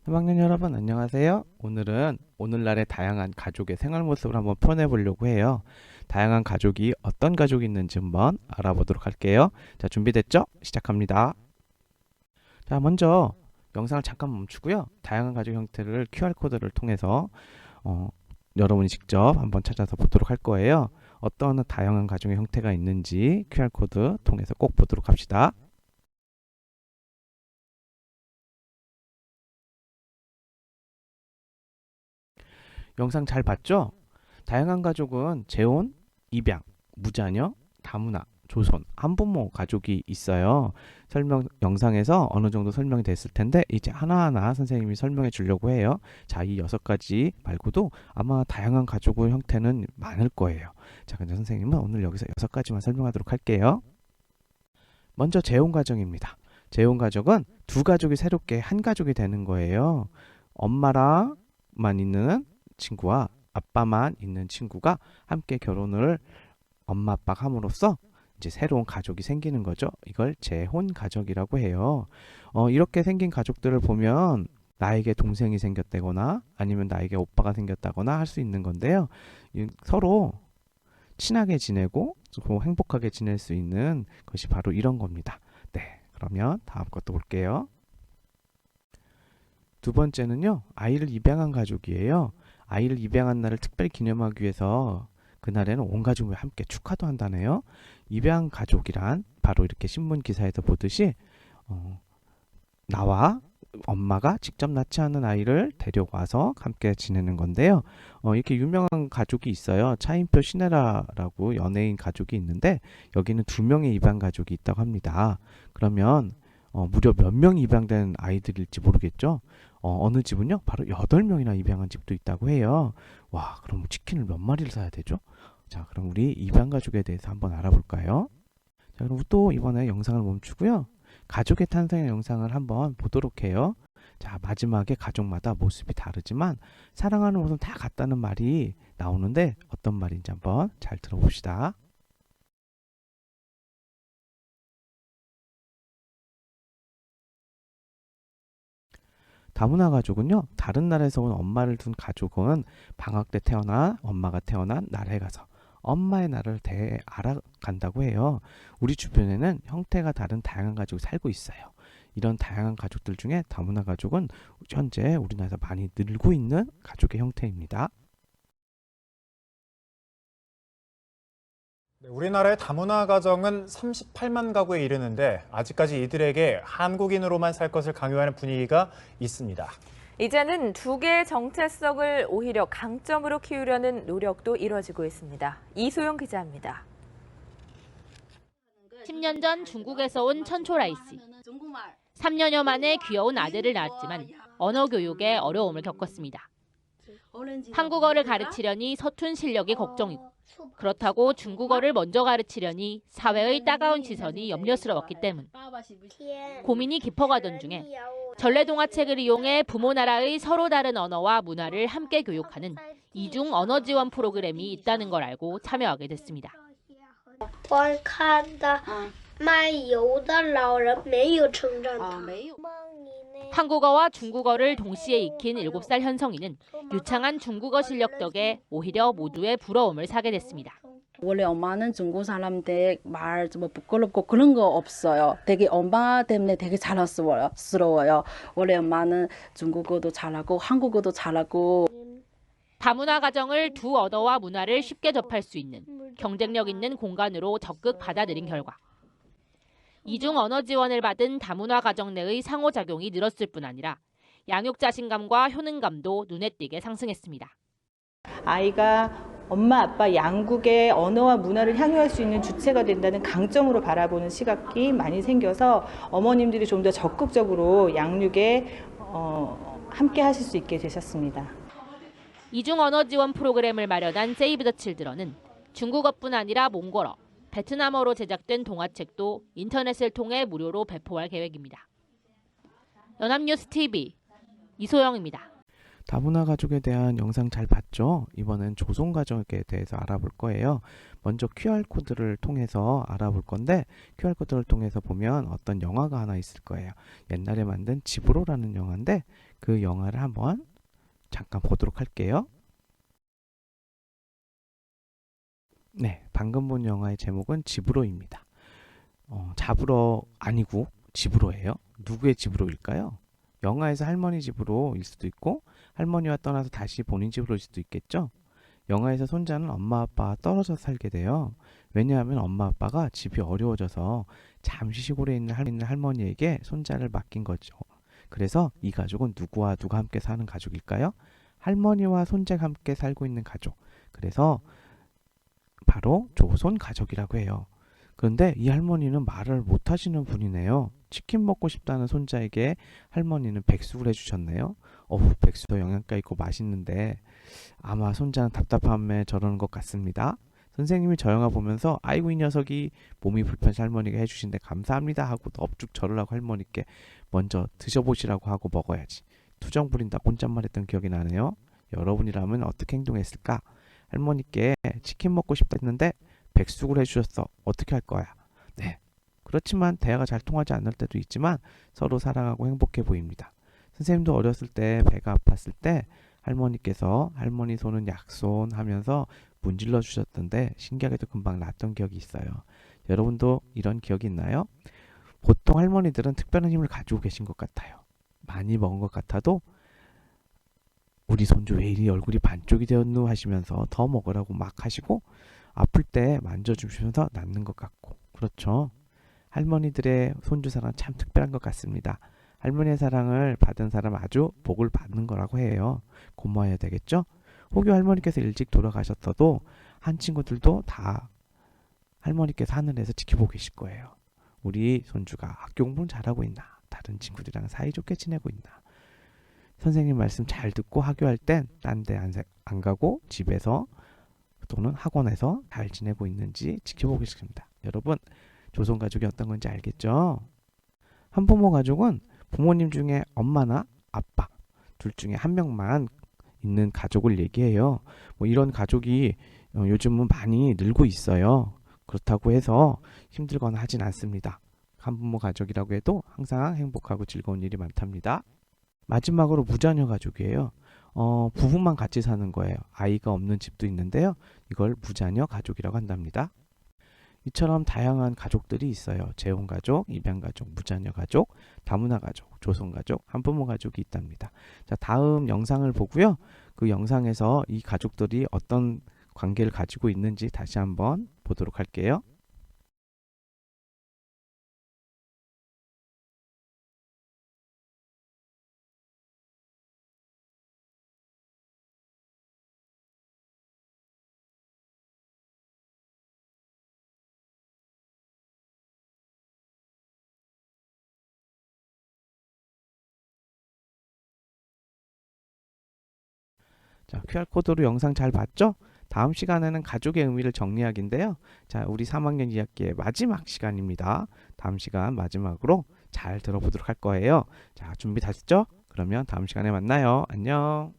3학년 여러분 안녕하세요. 오늘은 오늘날의 다양한 가족의 생활 모습을 한번 표현해 보려고 해요. 다양한 가족이 어떤 가족이 있는지 한번 알아보도록 할게요. 자, 준비됐죠? 시작합니다. 자, 먼저 영상을 잠깐 멈추고요. 다양한 가족 형태를 QR코드를 통해서 여러분이 직접 한번 찾아서 보도록 할 거예요. 어떤 다양한 가족의 형태가 있는지 QR코드 통해서 꼭 보도록 합시다. 영상 잘 봤죠? 다양한 가족은 재혼, 입양, 무자녀, 다문화, 조손, 한부모 가족이 있어요. 영상에서 어느 정도 설명이 됐을 텐데 이제 하나하나 선생님이 설명해 주려고 해요. 자, 이 6가지 말고도 아마 다양한 가족의 형태는 많을 거예요. 자, 근데 선생님은 오늘 여기서 6가지만 설명하도록 할게요. 먼저 재혼 가정입니다. 재혼 가족은 두 가족이 새롭게 한 가족이 되는 거예요. 엄마랑만 있는 친구와 아빠만 있는 친구가 함께 결혼을 엄마 아빠가 함으로써 이제 새로운 가족이 생기는 거죠. 이걸 재혼 가족이라고 해요. 이렇게 생긴 가족들을 보면 나에게 동생이 생겼다거나 아니면 나에게 오빠가 생겼다거나 할 수 있는 건데요. 서로 친하게 지내고 행복하게 지낼 수 있는 것이 바로 이런 겁니다. 네, 그러면 다음 것도 볼게요. 두 번째는요, 아이를 입양한 가족이에요. 아이를 입양한 날을 특별히 기념하기 위해서 그날에는 온 가족이 함께 축하도 한다네요. 입양 가족이란 바로 이렇게 신문 기사에서 보듯이 나와 엄마가 직접 낳지 않은 아이를 데려와서 함께 지내는 건데요. 이렇게 유명한 가족이 있어요. 차인표 신혜라라고 연예인 가족이 있는데 여기는 2명의 입양 가족이 있다고 합니다. 그러면 무려 몇 명이 입양된 아이들일지 모르겠죠. 어느 집은요, 바로 8명이나 입양한 집도 있다고 해요. 와, 그럼 치킨을 몇 마리를 사야 되죠? 자, 그럼 우리 입양 가족에 대해서 한번 알아볼까요? 자, 그럼 또 이번에 영상을 멈추고요. 가족의 탄생의 영상을 한번 보도록 해요. 자, 마지막에 가족마다 모습이 다르지만 사랑하는 모습은 다 같다는 말이 나오는데 어떤 말인지 한번 잘 들어봅시다. 다문화 가족은요, 다른 나라에서 온 엄마를 둔 가족은 방학 때 태어난 엄마가 태어난 나라에 가서 엄마의 나라를 알아간다고 해요. 우리 주변에는 형태가 다른 다양한 가족이 살고 있어요. 이런 다양한 가족들 중에 다문화 가족은 현재 우리나라에서 많이 늘고 있는 가족의 형태입니다. 네, 우리나라의 다문화 가정은 38만 가구에 이르는데 아직까지 이들에게 한국인으로만 살 것을 강요하는 분위기가 있습니다. 이제는 두 개의 정체성을 오히려 강점으로 키우려는 노력도 이뤄지고 있습니다. 이소영 기자입니다. 10년 전 중국에서 온 천초라이 씨. 3년여 만에 귀여운 아들을 낳았지만 언어 교육에 어려움을 겪었습니다. 한국어를 가르치려니 서툰 실력이 걱정이고 그렇다고 중국어를 먼저 가르치려니 사회의 따가운 시선이 염려스러웠기 때문. 고민이 깊어가던 중에 전래동화책을 이용해 부모 나라의 서로 다른 언어와 문화를 함께 교육하는 이중 언어 지원 프로그램이 있다는 걸 알고 참여하게 됐습니다. 我看到漫游的老人没有成长糖。 한국어와 중국어를 동시에 익힌 7살 현성이는 유창한 중국어 실력 덕에 오히려 모두의 부러움을 사게 됐습니다. 원래 엄마는 중국 사람들 말 좀 부끄럽고 그런 거 없어요. 되게 엄마 때문에 되게 자랑스러워요. 원래 엄마는 중국어도 잘하고 한국어도 잘하고. 다문화 가정을 두 언어와 문화를 쉽게 접할 수 있는 경쟁력 있는 공간으로 적극 받아들인 결과 이중 언어 지원을 받은 다문화 가정 내의 상호작용이 늘었을 뿐 아니라 양육 자신감과 효능감도 눈에 띄게 상승했습니다. 아이가 엄마, 아빠 양국의 언어와 문화를 향유할 수 있는 주체가 된다는 강점으로 바라보는 시각이 많이 생겨서 어머님들이 좀 더 적극적으로 양육에 함께 하실 수 있게 되셨습니다. 이중 언어 지원 프로그램을 마련한 세이브 더 칠드런은 중국어뿐 아니라 몽골어, 베트남어로 제작된 동화책도 인터넷을 통해 무료로 배포할 계획입니다. 연합뉴스 TV 이소영입니다. 다문화 가족에 대한 영상 잘 봤죠? 이번엔 조son 가족에 대해서 알아볼 거예요. 먼저 QR코드를 통해서 알아볼 건데 QR코드를 통해서 보면 어떤 영화가 하나 있을 거예요. 옛날에 만든 집으로라는 영화인데 그 영화를 한번 잠깐 보도록 할게요. 네, 방금 본 영화의 제목은 집으로입니다. 잡으러 아니고 집으로예요. 누구의 집으로일까요? 영화에서 할머니 집으로일 수도 있고 할머니와 떠나서 다시 본인 집으로일 수도 있겠죠. 영화에서 손자는 엄마 아빠와 떨어져 살게 돼요. 왜냐하면 엄마 아빠가 집이 어려워져서 잠시 시골에 있는 할머니에게 손자를 맡긴 거죠. 그래서 이 가족은 누구와 누가 함께 사는 가족일까요? 할머니와 손자가 함께 살고 있는 가족. 그래서 바로 조선 가족이라고 해요. 그런데 이 할머니는 말을 못 하시는 분이네요. 치킨 먹고 싶다는 손자에게 할머니는 백숙을 해주셨네요. 백숙도 영양가 있고 맛있는데 아마 손자는 답답함에 저러는 것 같습니다. 선생님이 저 영화 보면서 아이고 이 녀석이 몸이 불편해서 할머니가 해주신데 감사합니다 하고 넙죽 절을 하고 할머니께 먼저 드셔보시라고 하고 먹어야지. 투정 부린다고 혼잣말 했던 기억이 나네요. 여러분이라면 어떻게 행동했을까? 할머니께 치킨 먹고 싶다 했는데 백숙을 해주셨어. 어떻게 할 거야? 네. 그렇지만 대화가 잘 통하지 않을 때도 있지만 서로 사랑하고 행복해 보입니다. 선생님도 어렸을 때 배가 아팠을 때 할머니께서 할머니 손은 약손 하면서 문질러 주셨던데 신기하게도 금방 낫던 기억이 있어요. 여러분도 이런 기억이 있나요? 보통 할머니들은 특별한 힘을 가지고 계신 것 같아요. 많이 먹은 것 같아도 우리 손주 왜 이리 얼굴이 반쪽이 되었누 하시면서 더 먹으라고 막 하시고 아플 때 만져주시면서 낫는 것 같고 그렇죠. 할머니들의 손주 사랑 참 특별한 것 같습니다. 할머니의 사랑을 받은 사람 아주 복을 받는 거라고 해요. 고마워야 되겠죠? 혹여 할머니께서 일찍 돌아가셨어도 한 친구들도 다 할머니께서 하늘에서 지켜보고 계실 거예요. 우리 손주가 학교 공부는 잘하고 있나? 다른 친구들이랑 사이좋게 지내고 있나? 선생님 말씀 잘 듣고 학교할 땐 딴 데 안 가고 집에서 또는 학원에서 잘 지내고 있는지 지켜보고 있습니다. 여러분, 조선 가족이 어떤 건지 알겠죠? 한부모 가족은 부모님 중에 엄마나 아빠 둘 중에 한 명만 있는 가족을 얘기해요. 이런 가족이 요즘은 많이 늘고 있어요. 그렇다고 해서 힘들거나 하진 않습니다. 한부모 가족이라고 해도 항상 행복하고 즐거운 일이 많답니다. 마지막으로 무자녀 가족이에요. 부부만 같이 사는 거예요. 아이가 없는 집도 있는데요. 이걸 무자녀 가족이라고 한답니다. 이처럼 다양한 가족들이 있어요. 재혼 가족, 입양 가족, 무자녀 가족, 다문화 가족, 조선 가족, 한부모 가족이 있답니다. 자, 다음 영상을 보고요. 그 영상에서 이 가족들이 어떤 관계를 가지고 있는지 다시 한번 보도록 할게요. 자, QR코드로 영상 잘 봤죠? 다음 시간에는 가족의 의미를 정리하기인데요. 자, 우리 3학년 2학기의 마지막 시간입니다. 다음 시간 마지막으로 잘 들어보도록 할 거예요. 자, 준비 다 됐죠? 그러면 다음 시간에 만나요. 안녕.